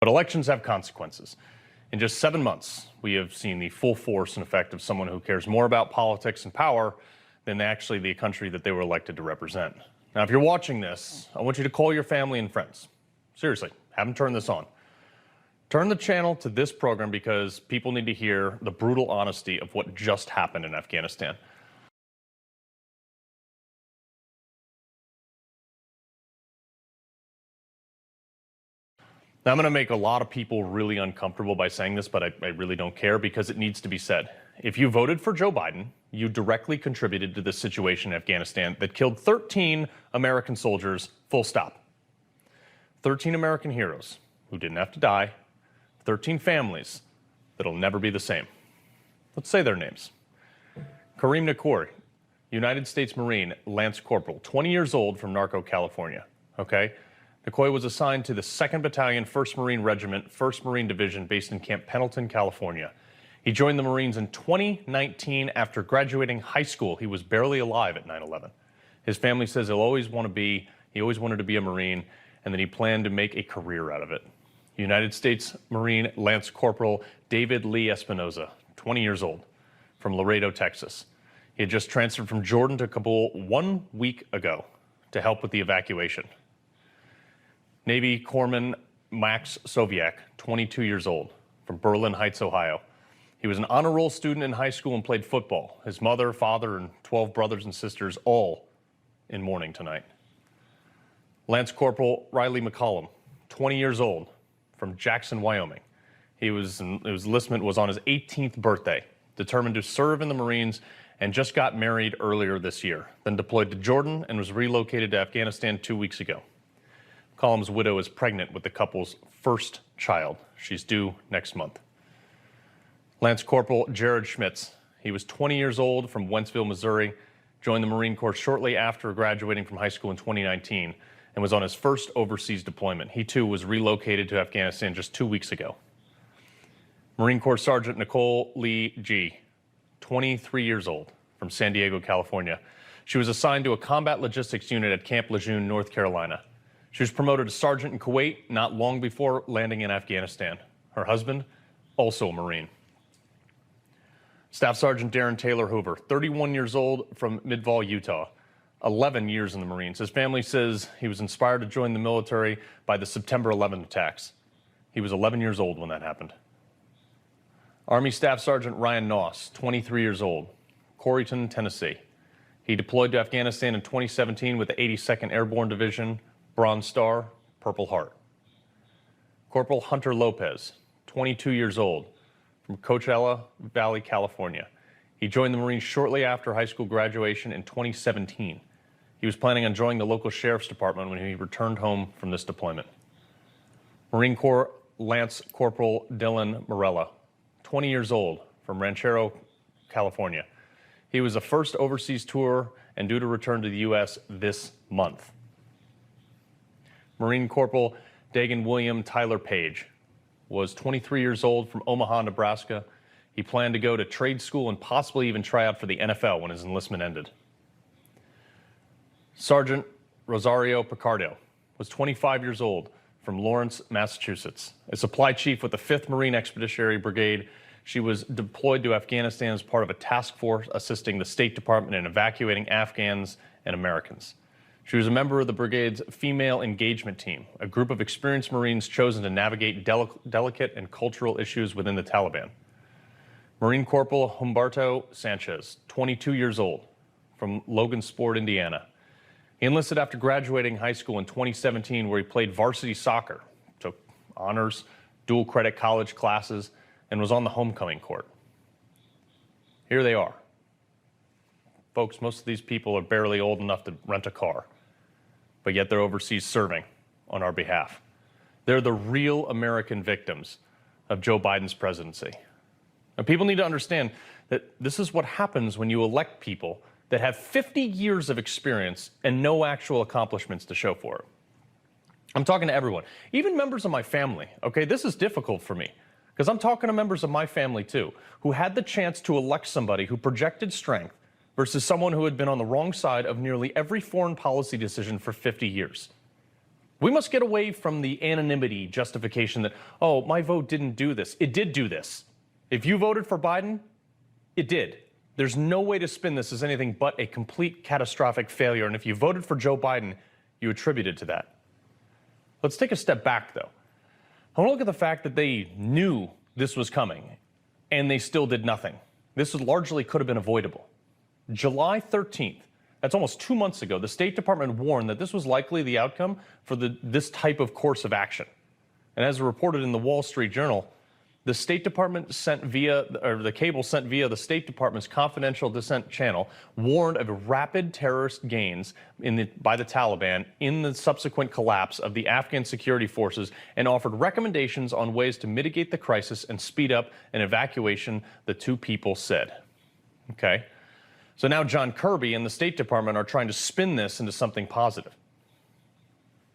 But elections have consequences. In just 7 months, we have seen the full force and effect of someone who cares more about politics and power than actually the country that they were elected to represent. Now, if you're watching this, I want you to call your family and friends. Seriously, have them turn this on. Turn the channel to this program because people need to hear the brutal honesty of what just happened in Afghanistan. Now, I'm going to make a lot of people really uncomfortable by saying this, but I really don't care because it needs to be said. If you voted for Joe Biden, you directly contributed to this situation in Afghanistan that killed 13 American soldiers, full stop. 13 American heroes who didn't have to die, 13 families that'll never be the same. Let's say their names. Kareem Nakori, United States Marine, Lance Corporal, 20 years old from Narco, California, okay? Nakoi was assigned to the 2nd Battalion, 1st Marine Regiment, 1st Marine Division, based in Camp Pendleton, California. He joined the Marines in 2019 after graduating high school. He was barely alive at 9/11. His family says he always wanted to be a Marine, and that he planned to make a career out of it. United States Marine Lance Corporal David Lee Espinoza, 20 years old, from Laredo, Texas. He had just transferred from Jordan to Kabul 1 week ago to help with the evacuation. Navy Corpsman Max Soviak, 22 years old, from Berlin Heights, Ohio. He was an honor roll student in high school and played football. His mother, father, and 12 brothers and sisters all in mourning tonight. Lance Corporal Riley McCollum, 20 years old, from Jackson, Wyoming. His enlistment was on his 18th birthday, determined to serve in the Marines, and just got married earlier this year, then deployed to Jordan and was relocated to Afghanistan 2 weeks ago. McCollum's widow is pregnant with the couple's first child. She's due next month. Lance Corporal Jared Schmitz, he was 20 years old from Wentzville, Missouri, joined the Marine Corps shortly after graduating from high school in 2019 and was on his first overseas deployment. He too was relocated to Afghanistan just 2 weeks ago. Marine Corps Sergeant Nicole Lee G., 23 years old, from San Diego, California. She was assigned to a combat logistics unit at Camp Lejeune, North Carolina. She was promoted to sergeant in Kuwait not long before landing in Afghanistan. Her husband, also a Marine. Staff Sergeant Darren Taylor Hoover, 31 years old, from Midval, Utah, 11 years in the Marines. His family says he was inspired to join the military by the September 11 attacks. He was 11 years old when that happened. Army Staff Sergeant Ryan Noss, 23 years old, Corryton, Tennessee. He deployed to Afghanistan in 2017 with the 82nd Airborne Division, Bronze Star, Purple Heart. Corporal Hunter Lopez, 22 years old, from Coachella Valley, California. He joined the Marines shortly after high school graduation in 2017. He was planning on joining the local sheriff's department when he returned home from this deployment. Marine Corps Lance Corporal Dylan Morella, 20 years old, from Ranchero, California. He was the first overseas tour and due to return to the U.S. this month. Marine Corporal Dagan William Tyler Page was 23 years old, from Omaha, Nebraska. He planned to go to trade school and possibly even try out for the NFL when his enlistment ended. Sergeant Rosario Picardo was 25 years old, from Lawrence, Massachusetts. A supply chief with the 5th Marine Expeditionary Brigade, she was deployed to Afghanistan as part of a task force assisting the State Department in evacuating Afghans and Americans. She was a member of the brigade's female engagement team, a group of experienced Marines chosen to navigate delicate and cultural issues within the Taliban. Marine Corporal Humberto Sanchez, 22 years old, from Logansport, Indiana. He enlisted after graduating high school in 2017, where he played varsity soccer, took honors, dual credit college classes, and was on the homecoming court. Here they are. Folks, most of these people are barely old enough to rent a car, but yet they're overseas serving on our behalf. They're the real American victims of Joe Biden's presidency. Now, people need to understand that this is what happens when you elect people that have 50 years of experience and no actual accomplishments to show for it. I'm talking to everyone, even members of my family. Okay, this is difficult for me because I'm talking to members of my family too, who had the chance to elect somebody who projected strength versus someone who had been on the wrong side of nearly every foreign policy decision for 50 years. We must get away from the anonymity justification that, oh, my vote didn't do this. It did do this. If you voted for Biden, it did. There's no way to spin this as anything but a complete catastrophic failure. And if you voted for Joe Biden, you attributed to that. Let's take a step back, though. I want to look at the fact that they knew this was coming, and they still did nothing. This largely could have been avoidable. July 13th, that's almost 2 months ago, the State Department warned that this was likely the outcome for this type of course of action. And as reported in the Wall Street Journal, the State Department sent via, or the cable sent via the State Department's confidential dissent channel warned of rapid terrorist gains by the Taliban in the subsequent collapse of the Afghan security forces and offered recommendations on ways to mitigate the crisis and speed up an evacuation, the two people said. Okay. So now John Kirby and the State Department are trying to spin this into something positive.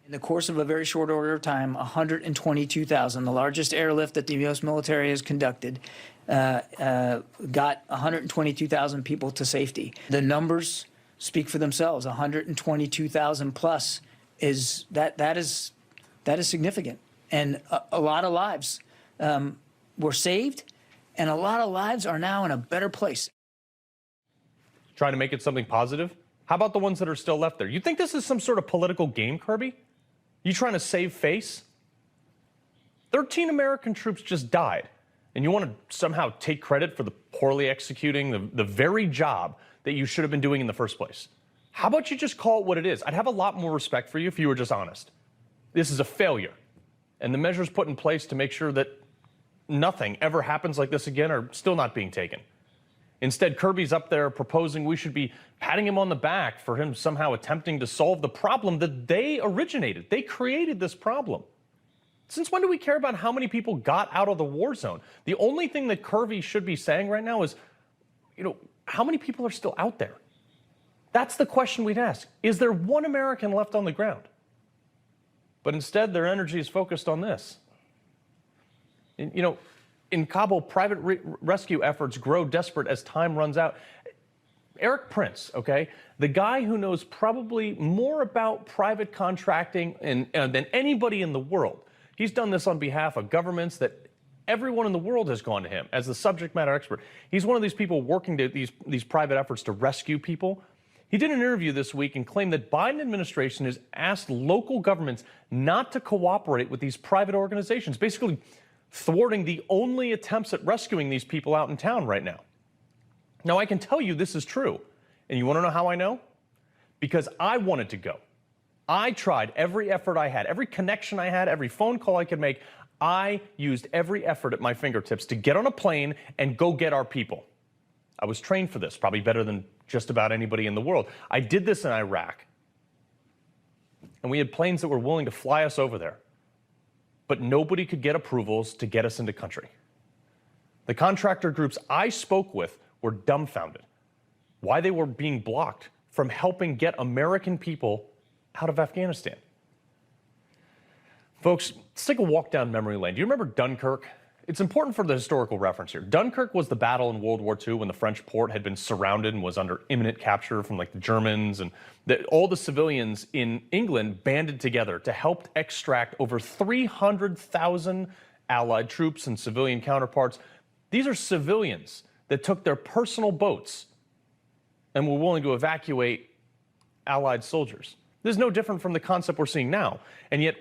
In the course of a very short order of time, 122,000, the largest airlift that the U.S. military has conducted, got 122,000 people to safety. The numbers speak for themselves. 122,000 plus that is significant, and a lot of lives were saved, and a lot of lives are now in a better place. Trying to make it something positive? How about the ones that are still left there? You think this is some sort of political game, Kirby? You trying to save face? 13 American troops just died, and you want to somehow take credit for the poorly executing the very job that you should have been doing in the first place. How about you just call it what it is? I'd have a lot more respect for you if you were just honest. This is a failure, and the measures put in place to make sure that nothing ever happens like this again are still not being taken. Instead, Kirby's up there proposing we should be patting him on the back for him somehow attempting to solve the problem that they originated. They created this problem. Since when do we care about how many people got out of the war zone? The only thing that Kirby should be saying right now is, how many people are still out there? That's the question we'd ask. Is there one American left on the ground? But instead, their energy is focused on this. In Kabul, private rescue efforts grow desperate as time runs out. Eric Prince, okay, the guy who knows probably more about private contracting than anybody in the world. He's done this on behalf of governments that everyone in the world has gone to him as the subject matter expert. He's one of these people working to these private efforts to rescue people. He did an interview this week and claimed that Biden administration has asked local governments not to cooperate with these private organizations, basically thwarting the only attempts at rescuing these people out in town right now. Now, I can tell you this is true. And you want to know how I know? Because I wanted to go. I tried every effort I had, every connection I had, every phone call I could make. I used every effort at my fingertips to get on a plane and go get our people. I was trained for this, probably better than just about anybody in the world. I did this in Iraq. And we had planes that were willing to fly us over there. But nobody could get approvals to get us into country. The contractor groups I spoke with were dumbfounded why they were being blocked from helping get American people out of Afghanistan. Folks, let's take a walk down memory lane. Do you remember Dunkirk? It's important for the historical reference here. Dunkirk was the battle in World War II when the French port had been surrounded and was under imminent capture from the Germans, and all the civilians in England banded together to help extract over 300,000 Allied troops and civilian counterparts. These are civilians that took their personal boats and were willing to evacuate Allied soldiers. This is no different from the concept we're seeing now, and yet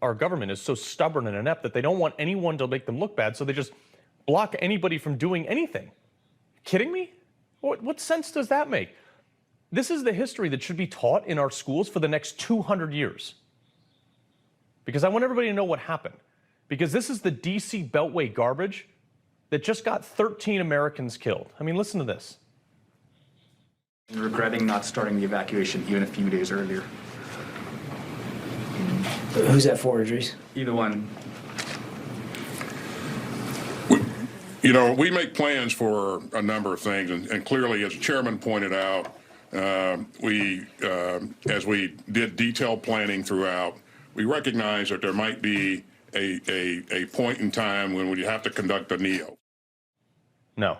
our government is so stubborn and inept that they don't want anyone to make them look bad, so they just block anybody from doing anything. Kidding me? What sense does that make? This is the history that should be taught in our schools for the next 200 years. Because I want everybody to know what happened. Because this is the D.C. Beltway garbage that just got 13 Americans killed. I mean, listen to this. Regretting not starting the evacuation even a few days earlier. Who's that for, Idris? Either one. We make plans for a number of things, and clearly, as the chairman pointed out, as we did detailed planning throughout, we recognize that there might be a point in time when we have to conduct a NEO. No.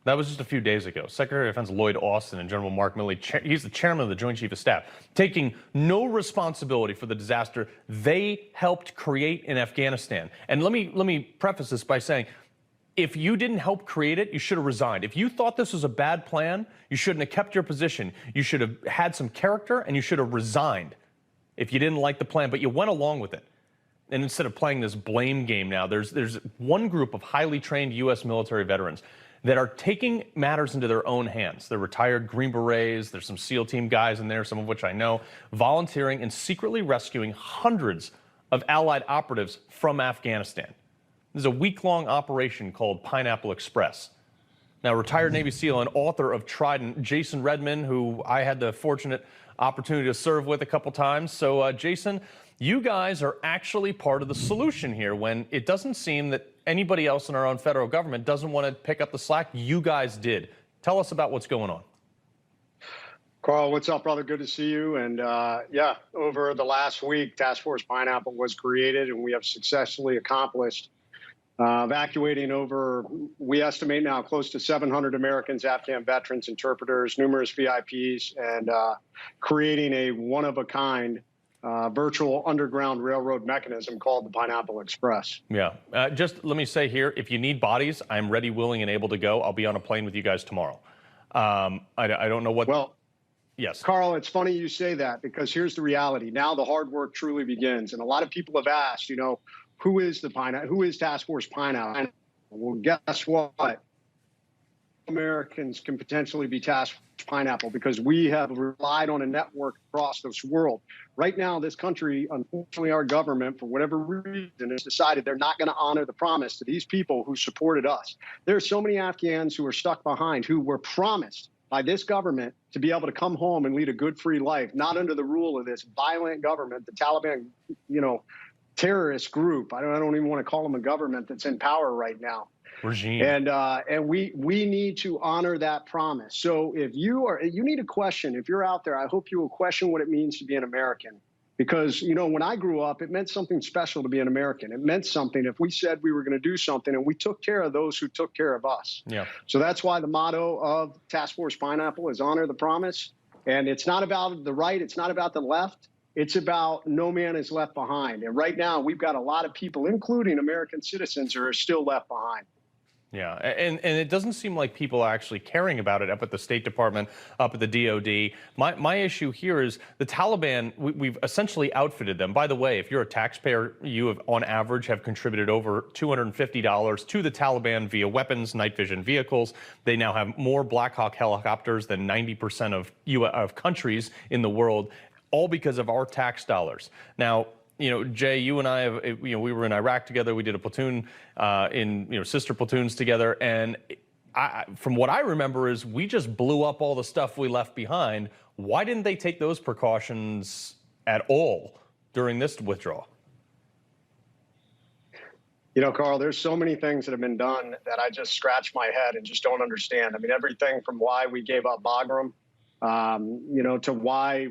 That was just a few days ago. Secretary of Defense Lloyd Austin and General Mark Milley, he's the chairman of the Joint Chief of Staff, taking no responsibility for the disaster they helped create in Afghanistan. And let me preface this by saying, if you didn't help create it, you should have resigned. If you thought this was a bad plan, you shouldn't have kept your position. You should have had some character, and you should have resigned if you didn't like the plan, but you went along with it. And instead of playing this blame game now, there's one group of highly trained U.S. military veterans that are taking matters into their own hands. They're retired Green Berets, there's some SEAL team guys in there, some of which I know, volunteering and secretly rescuing hundreds of Allied operatives from Afghanistan. This is a week-long operation called Pineapple Express. Now, retired Navy SEAL and author of Trident, Jason Redman, who I had the fortunate opportunity to serve with a couple times. So, Jason, you guys are actually part of the solution here when it doesn't seem that anybody else in our own federal government doesn't want to pick up the slack. You guys did. Tell us about what's going on. Carl, what's up, brother? Good to see you. And yeah, over the last week, Task Force Pineapple was created, and we have successfully accomplished evacuating over, we estimate now, close to 700 Americans, Afghan veterans, interpreters, numerous VIPs, and creating a one-of-a-kind virtual underground railroad mechanism called the Pineapple Express. Yeah. Just let me say here, if you need bodies, I'm ready, willing, and able to go. I'll be on a plane with you guys tomorrow. I don't know what... Well, yes. Carl, it's funny you say that, because here's the reality. Now the hard work truly begins. And a lot of people have asked, who is Task Force Pineapple? Well, guess what? Americans can potentially be Task Force Pineapple because we have relied on a network across this world. Right now, this country, unfortunately, our government, for whatever reason, has decided they're not going to honor the promise to these people who supported us. There are so many Afghans who are stuck behind, who were promised by this government to be able to come home and lead a good, free life, not under the rule of this violent government, the Taliban, terrorist group. I don't even want to call them a government that's in power right now. Regime. And we need to honor that promise. So if you need to question, if you're out there, I hope you will question what it means to be an American. Because, when I grew up, it meant something special to be an American. It meant something if we said we were going to do something and we took care of those who took care of us. Yeah. So that's why the motto of Task Force Pineapple is honor the promise. And it's not about the right. It's not about the left. It's about no man is left behind. And right now, we've got a lot of people, including American citizens, who are still left behind. Yeah, and it doesn't seem like people are actually caring about it up at the State Department, up at the DOD. My issue here is the Taliban, we've essentially outfitted them. By the way, if you're a taxpayer, you have, on average, have contributed over $250 to the Taliban via weapons, night vision vehicles. They now have more Black Hawk helicopters than 90% of countries in the world, all because of our tax dollars. Now, Jay, you and I have, we were in Iraq together. We did a platoon in, sister platoons together. And from what I remember is we just blew up all the stuff we left behind. Why didn't they take those precautions at all during this withdrawal? Carl, there's so many things that have been done that I just scratch my head and just don't understand. I mean, everything from why we gave up Bagram, to why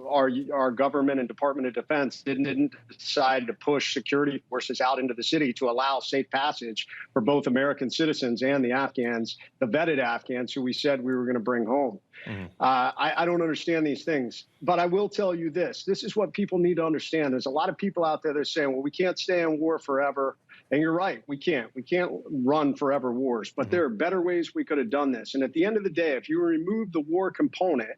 our government and Department of Defense didn't decide to push security forces out into the city to allow safe passage for both American citizens and the Afghans, the vetted Afghans who we said we were going to bring home. Mm-hmm. I don't understand these things, but I will tell you this. This is what people need to understand. There's a lot of people out there that are saying, well, we can't stay in war forever. And you're right, we can't. We can't run forever wars, but there are better ways we could have done this. And at the end of the day, if you remove the war component,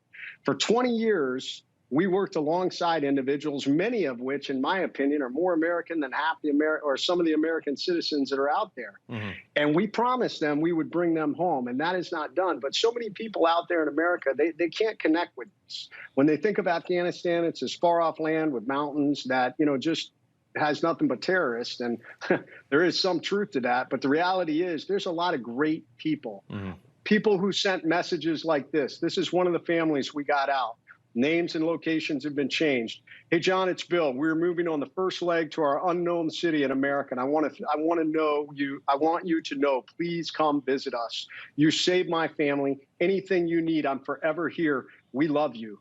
for 20 years, we worked alongside individuals, many of which, in my opinion, are more American than half the or some of the American citizens that are out there. Mm-hmm. And we promised them we would bring them home, and that is not done. But so many people out there in America, they can't connect with this. When they think of Afghanistan, it's this far-off land with mountains that, just has nothing but terrorists, and there is some truth to that. But the reality is there's a lot of great people, people who sent messages like this. This is one of the families we got out. Names and locations have been changed. Hey, John, it's Bill. We're moving on the first leg to our unknown city in America. And I want you to know, please come visit us. You saved my family. Anything you need, I'm forever here. We love you.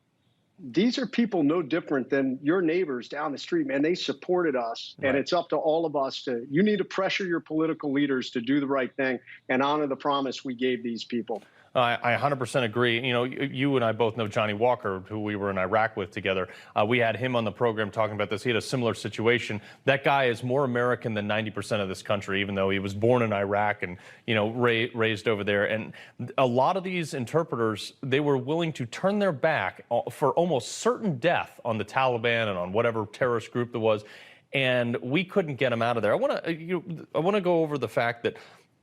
these are people no different than your neighbors down the street, man. They supported us, and it's up to all of us you need to pressure your political leaders to do the right thing and honor the promise we gave these people. I 100% agree. You know, you and I both know Johnny Walker, who we were in Iraq with together. We had him on the program talking about this. He had a similar situation. That guy is more American than 90% of this country, even though he was born in Iraq and, you know, raised over there. And a lot of these interpreters, they were willing to turn their back for almost certain death on the Taliban and on whatever terrorist group there was. And we couldn't get them out of there. I want to go over the fact that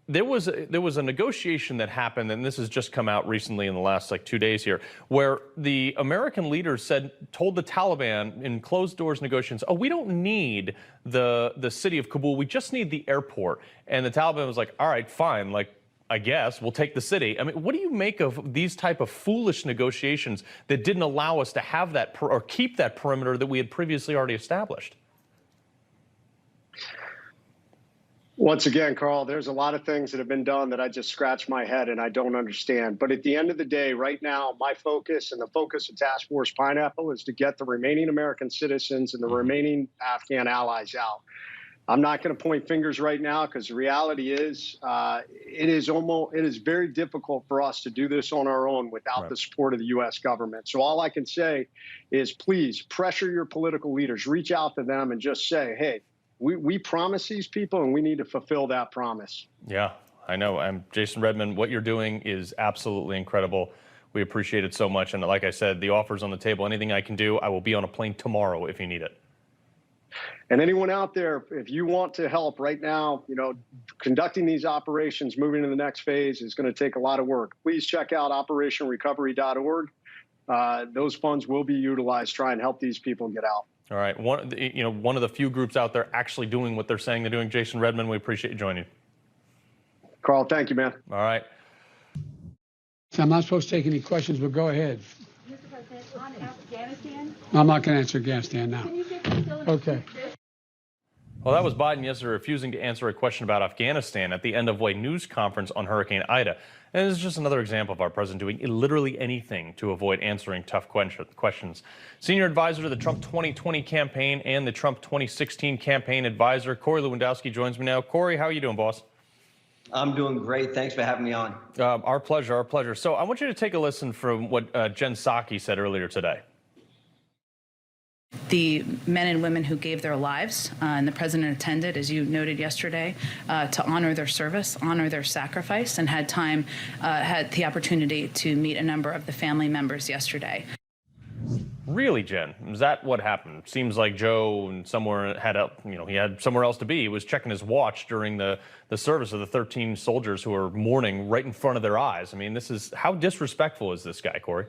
there was a negotiation that happened, and this has just come out recently in the last 2 days here, where the American leaders told the Taliban in closed doors negotiations, oh, we don't need the city of Kabul, we just need the airport. And the Taliban was like, all right, fine, I guess we'll take the city. I mean, what do you make of these type of foolish negotiations that didn't allow us to have that or keep that perimeter that we had previously already established? Once again, Carl, there's a lot of things that have been done that I just scratch my head and I don't understand. But at the end of the day, right now, my focus and the focus of Task Force Pineapple is to get the remaining American citizens and the remaining Afghan allies out. I'm not going to point fingers right now because the reality is it is very difficult for us to do this on our own without the support of the U.S. government. So all I can say is please pressure your political leaders, reach out to them and just say, hey, we promise these people and we need to fulfill that promise. Yeah, I know. Jason Redman, what you're doing is absolutely incredible. We appreciate it so much. And like I said, the offer's on the table. Anything I can do, I will be on a plane tomorrow if you need it. And anyone out there, if you want to help right now, you know, conducting these operations, moving to the next phase is going to take a lot of work. Please check out operationrecovery.org. Those funds will be utilized to try and help these people get out. All right. One of the few groups out there actually doing what they're saying they're doing. Jason Redman, we appreciate you joining. Carl, thank you, man. All right. So I'm not supposed to take any questions, but go ahead. Mr. President, on Afghanistan? I'm not going to answer Afghanistan now. Can you get facilities? Okay. Well, that was Biden yesterday refusing to answer a question about Afghanistan at the end of a news conference on Hurricane Ida. And this is just another example of our president doing literally anything to avoid answering tough questions. Senior advisor to the Trump 2020 campaign and the Trump 2016 campaign advisor, Corey Lewandowski, joins me now. Corey, how are you doing, boss? I'm doing great. Thanks for having me on. Our pleasure, our pleasure. So I want you to take a listen from what Jen Psaki said earlier today. The men and women who gave their lives, and the president attended, as you noted yesterday, to honor their service, honor their sacrifice, and had the opportunity to meet a number of the family members yesterday. Really, Jen? Is that what happened? Seems like Joe he had somewhere else to be. He was checking his watch during the service of the 13 soldiers who are mourning right in front of their eyes. I mean, how disrespectful is this guy, Corey?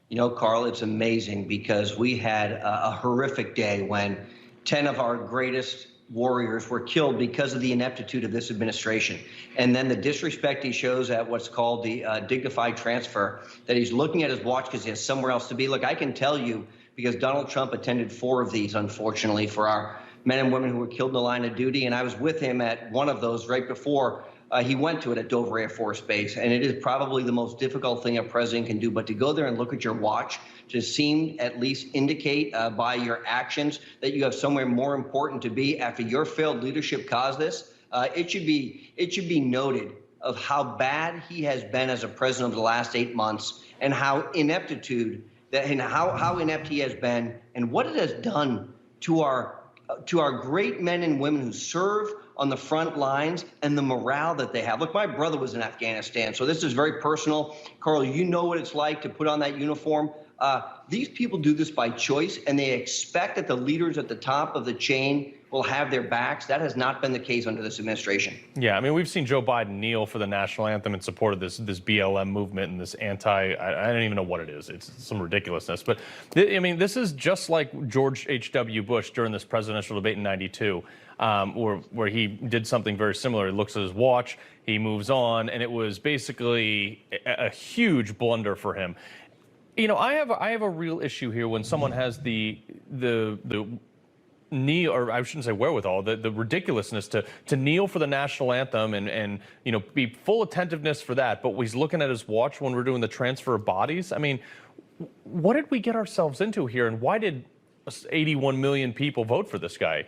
You know, Carl, it's amazing because we had a horrific day when 10 of our greatest warriors were killed because of the ineptitude of this administration. And then the disrespect he shows at what's called the dignified transfer, that he's looking at his watch because he has somewhere else to be. Look, I can tell you, because Donald Trump attended 4 of these, unfortunately, for our men and women who were killed in the line of duty. And I was with him at one of those right before he went to it at Dover Air Force Base. And it is probably the most difficult thing a president can do. But to go there and look at your watch to seem at least indicate by your actions that you have somewhere more important to be after your failed leadership caused this, it should be noted of how bad he has been as a president over the last 8 months and how how inept he has been and what it has done to our great men and women who serve on the front lines and the morale that they have. Look, my brother was in Afghanistan, so this is very personal. Carl, you know what it's like to put on that uniform. These people do this by choice, and they expect that the leaders at the top of the chain will have their backs. That has not been the case under this administration. Yeah, I mean, we've seen Joe Biden kneel for the national anthem in support of this BLM movement and this I don't even know what it is. It's some ridiculousness. But, I mean, this is just like George H.W. Bush during this presidential debate in '92, where he did something very similar. He looks at his watch, he moves on, and it was basically a huge blunder for him. You know, I have a real issue here when someone has the kneel, or I shouldn't say wherewithal, the ridiculousness to kneel for the national anthem and you know, be full attentiveness for that. But he's looking at his watch when we're doing the transfer of bodies. I mean, What did we get ourselves into here, and why did 81 million people vote for this guy?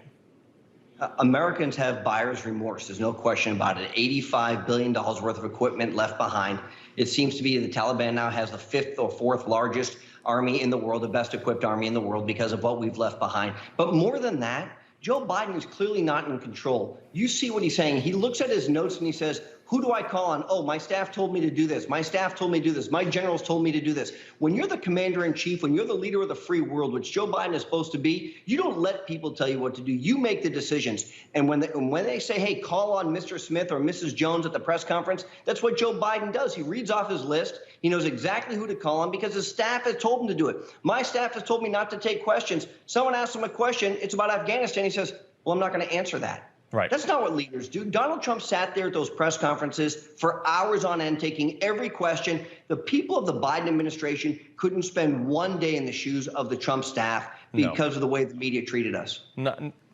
Americans have buyer's remorse. There's no question about it. $85 billion worth of equipment left behind. It seems to be the Taliban now has the 5th or 4th largest army in the world, the best equipped army in the world because of what we've left behind. But more than that, Joe Biden is clearly not in control. You see what he's saying. He looks at his notes and he says, who do I call on? Oh, my staff told me to do this. My staff told me to do this. My generals told me to do this. When you're the commander in chief, when you're the leader of the free world, which Joe Biden is supposed to be, you don't let people tell you what to do. You make the decisions. And when they say, hey, call on Mr. Smith or Mrs. Jones at the press conference, that's what Joe Biden does. He reads off his list. He knows exactly who to call on because his staff has told him to do it. My staff has told me not to take questions. Someone asks him a question. It's about Afghanistan. He says, well, I'm not going to answer that. Right. That's not what leaders do. Donald Trump sat there at those press conferences for hours on end, taking every question. The people of the Biden administration couldn't spend one day in the shoes of the Trump staff because of the way the media treated us.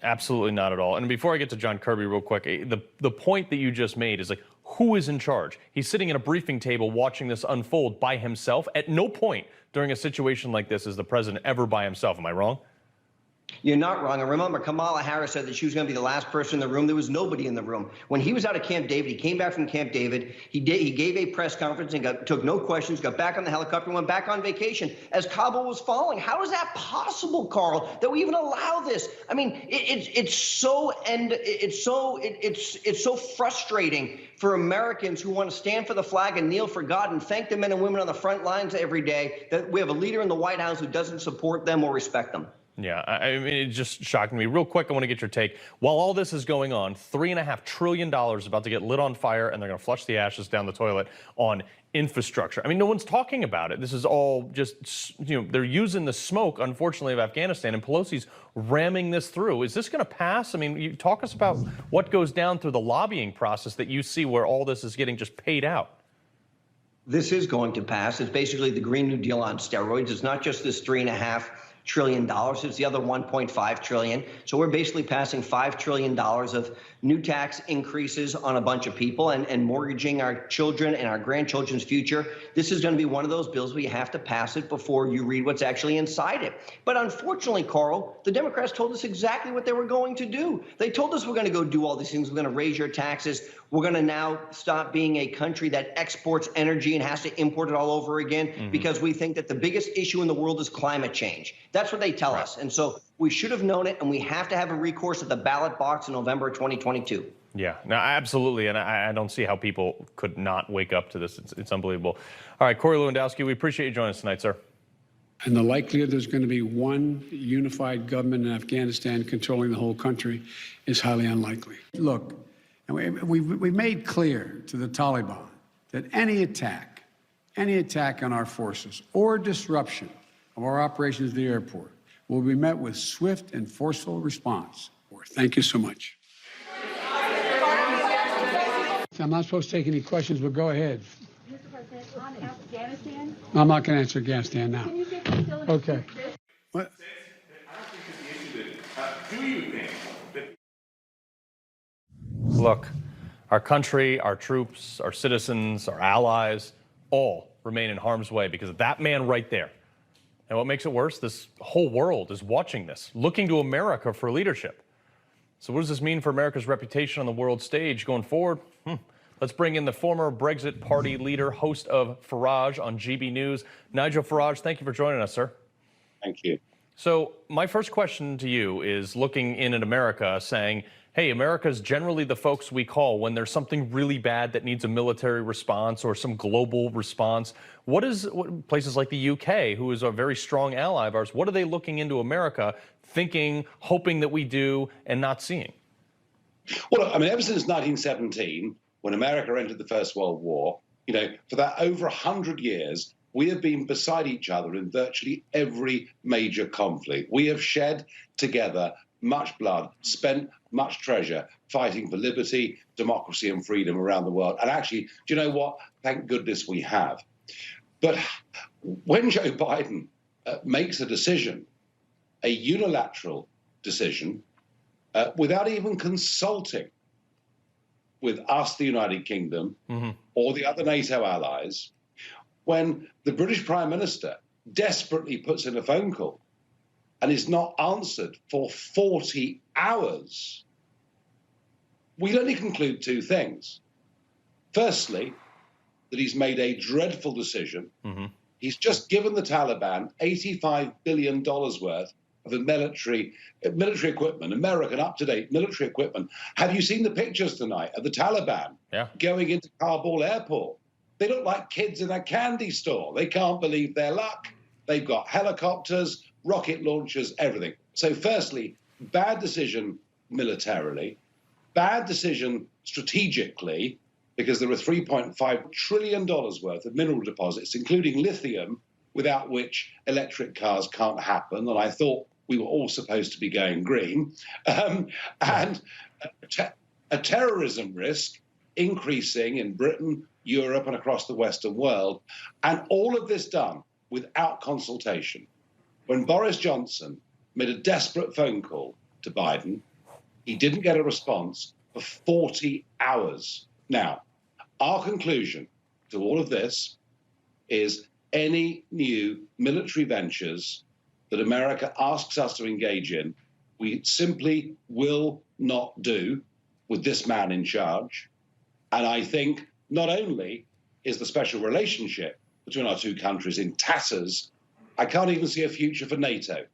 Absolutely not at all. And before I get to John Kirby real quick, the point that you just made is like, who is in charge? He's sitting at a briefing table watching this unfold by himself. At no point during a situation like this is the president ever by himself. Am I wrong? You're not wrong. And remember, Kamala Harris said that she was going to be the last person in the room. There was nobody in the room. When he was out of Camp David, he came back from Camp David. He gave a press conference and took no questions, got back on the helicopter and went back on vacation as Kabul was falling. How is that possible, Carl, that we even allow this? I mean, it's so frustrating for Americans who want to stand for the flag and kneel for God and thank the men and women on the front lines every day that we have a leader in the White House who doesn't support them or respect them. Yeah, I mean, it just shocked me. Real quick, I want to get your take. While all this is going on, $3.5 trillion is about to get lit on fire, and they're going to flush the ashes down the toilet on infrastructure. I mean, no one's talking about it. This is all just, they're using the smoke, unfortunately, of Afghanistan, and Pelosi's ramming this through. Is this going to pass? I mean, you talk us about what goes down through the lobbying process that you see where all this is getting just paid out. This is going to pass. It's basically the Green New Deal on steroids. It's not just this $3.5 trillion. It's the other $1.5 trillion. So we're basically passing $5 trillion of new tax increases on a bunch of people and mortgaging our children and our grandchildren's future. This is going to be one of those bills where you have to pass it before you read what's actually inside it. But unfortunately, Carl, the Democrats told us exactly what they were going to do. They told us we're going to go do all these things. We're going to raise your taxes. We're going to now stop being a country that exports energy and has to import it all over again because we think that the biggest issue in the world is climate change. That's what they tell us. And so we should have known it, and we have to have a recourse at the ballot box in November 2022. Yeah, no, absolutely. And I don't see how people could not wake up to this. It's unbelievable. All right, Corey Lewandowski, we appreciate you joining us tonight, sir. And the likelihood there's going to be one unified government in Afghanistan controlling the whole country is highly unlikely. Look, we made clear to the Taliban that any attack on our forces or disruption of our operations at the airport will be met with swift and forceful response. Thank you so much. I'm not supposed to take any questions, but go ahead. Mr. President, on Afghanistan, I'm not going to answer Afghanistan now. can you get the still Okay. What? Look, our country, our troops, our citizens, our allies, all remain in harm's way because of that man right there. And what makes it worse, this whole world is watching this, looking to America for leadership. So what does this mean for America's reputation on the world stage going forward? Let's bring in the former Brexit Party leader, host of Farage on GB News. Nigel Farage, thank you for joining us, sir. Thank you. So my first question to you is looking in at America saying, hey, America's generally the folks we call when there's something really bad that needs a military response or some global response. What places like the UK, who is a very strong ally of ours, what are they looking into America, thinking, hoping that we do, and not seeing? Well, I mean, ever since 1917, when America entered the First World War, for that over 100 years, we have been beside each other in virtually every major conflict. We have shed together much blood, spent much treasure fighting for liberty, democracy, and freedom around the world. And actually, do you know what? Thank goodness we have. But when Joe Biden makes a decision, a unilateral decision, without even consulting with us, the United Kingdom, or the other NATO allies, when the British Prime Minister desperately puts in a phone call and is not answered for 40 hours, we'll only conclude two things. Firstly, that he's made a dreadful decision. He's just given the Taliban $85 billion worth of military equipment, American up-to-date military equipment. Have you seen the pictures tonight of the Taliban going into Kabul airport? They look like kids in a candy store. They can't believe their luck. They've got helicopters, rocket launchers, everything. So firstly, bad decision militarily, bad decision strategically, because there are $3.5 trillion worth of mineral deposits, including lithium, without which electric cars can't happen. And I thought we were all supposed to be going green. And a terrorism risk increasing in Britain, Europe, and across the Western world. And all of this done without consultation. When Boris Johnson made a desperate phone call to Biden, he didn't get a response for 40 hours. Now, our conclusion to all of this is any new military ventures that America asks us to engage in, we simply will not do with this man in charge. And I think not only is the special relationship between our two countries in tatters, I can't even see a future for NATO.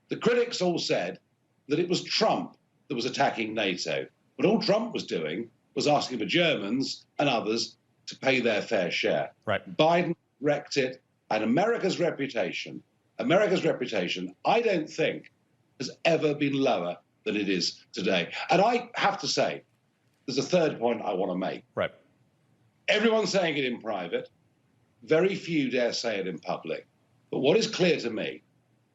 The critics all said that it was Trump that was attacking NATO, but all Trump was doing was asking the Germans and others to pay their fair share. Right. Biden wrecked it, and America's reputation, I don't think has ever been lower than it is today. And I have to say, there's a third point I want to make. Right. Everyone's saying it in private. Very few dare say it in public. But what is clear to me,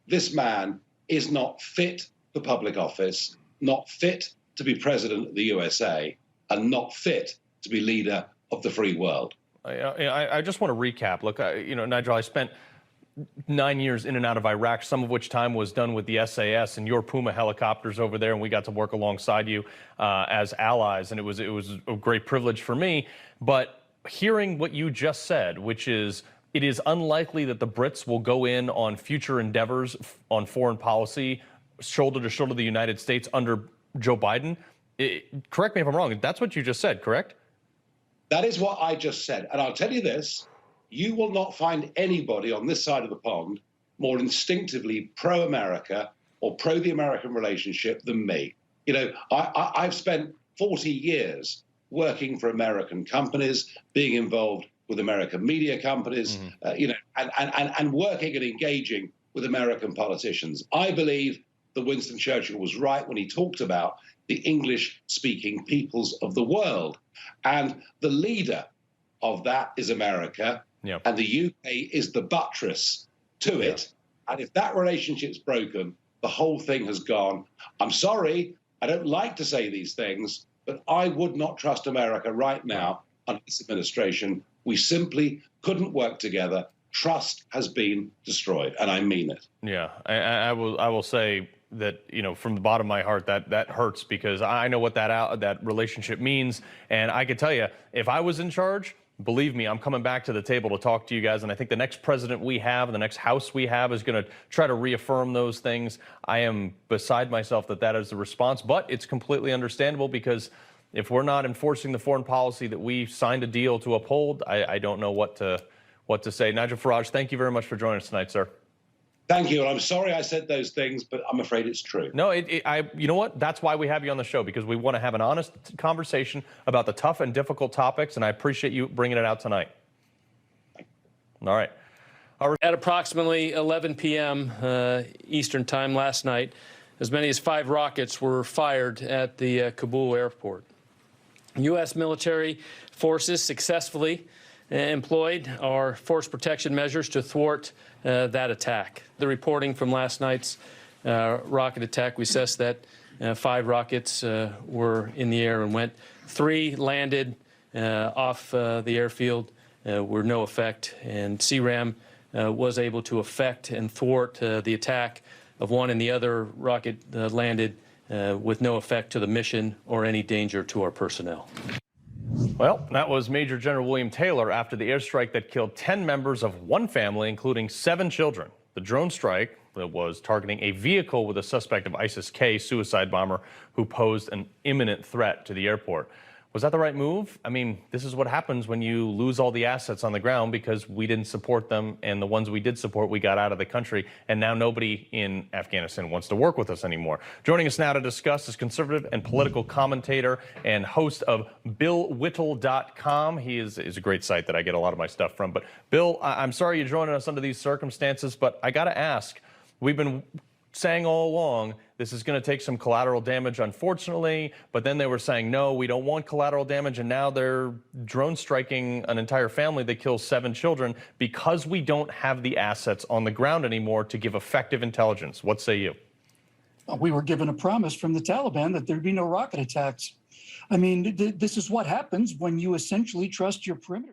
this man is not fit for public office, not fit to be president of the USA, and not fit to be leader of the free world. I just want to recap. Look, Nigel, I spent 9 years in and out of Iraq, some of which time was done with the SAS and your Puma helicopters over there, and we got to work alongside you as allies, and it was a great privilege for me. But hearing what you just said, which is it is unlikely that the Brits will go in on future endeavors on foreign policy shoulder to shoulder the United States under Joe Biden. Correct me if I'm wrong. That's what you just said, correct? That is what I just said. And I'll tell you this, you will not find anybody on this side of the pond more instinctively pro-America or pro the American relationship than me. I've spent 40 years working for American companies, being involved with American media companies, and working and engaging with American politicians. I believe that Winston Churchill was right when he talked about the English-speaking peoples of the world. And the leader of that is America, and the UK is the buttress to it. And if that relationship's broken, the whole thing has gone. I'm sorry, I don't like to say these things, but I would not trust America right now under this administration. We simply couldn't work together. Trust has been destroyed, and I mean it. Yeah, I will say that, from the bottom of my heart, that hurts, because I know what that relationship means. And I can tell you, if I was in charge, believe me, I'm coming back to the table to talk to you guys. And I think the next president we have, the next House we have, is going to try to reaffirm those things. I am beside myself that is the response, but it's completely understandable, because if we're not enforcing the foreign policy that we signed a deal to uphold, I don't know what to say. Nigel Farage, thank you very much for joining us tonight, sir. Thank you. And I'm sorry I said those things, but I'm afraid it's true. No, you know what? That's why we have you on the show, because we want to have an honest conversation about the tough and difficult topics, and I appreciate you bringing it out tonight. All right. At approximately 11 p.m. Eastern time last night, as many as 5 rockets were fired at the Kabul airport. U.S. military forces successfully employed our force protection measures to thwart that attack. The reporting from last night's rocket attack, we assessed that 5 rockets were in the air and went. 3 landed off the airfield, were no effect, and CRAM was able to effect and thwart the attack of one, and the other rocket landed with no effect to the mission or any danger to our personnel. Well, that was Major General William Taylor after the airstrike that killed 10 members of one family, including 7 children. The drone strike that was targeting a vehicle with a suspect of ISIS-K suicide bomber who posed an imminent threat to the airport. Was that the right move? I mean, this is what happens when you lose all the assets on the ground because we didn't support them, and the ones we did support, we got out of the country, and now nobody in Afghanistan wants to work with us anymore. Joining us now to discuss is conservative and political commentator and host of BillWhittle.com. He is a great site that I get a lot of my stuff from. But Bill, I'm sorry you're joining us under these circumstances, but I got to ask, we've been saying all along this is going to take some collateral damage, unfortunately, but then they were saying, no, we don't want collateral damage, and now they're drone striking an entire family that kills 7 children because we don't have the assets on the ground anymore to give effective intelligence. What say you? We were given a promise from the Taliban that there'd be no rocket attacks. I mean, this is what happens when you essentially trust your perimeter.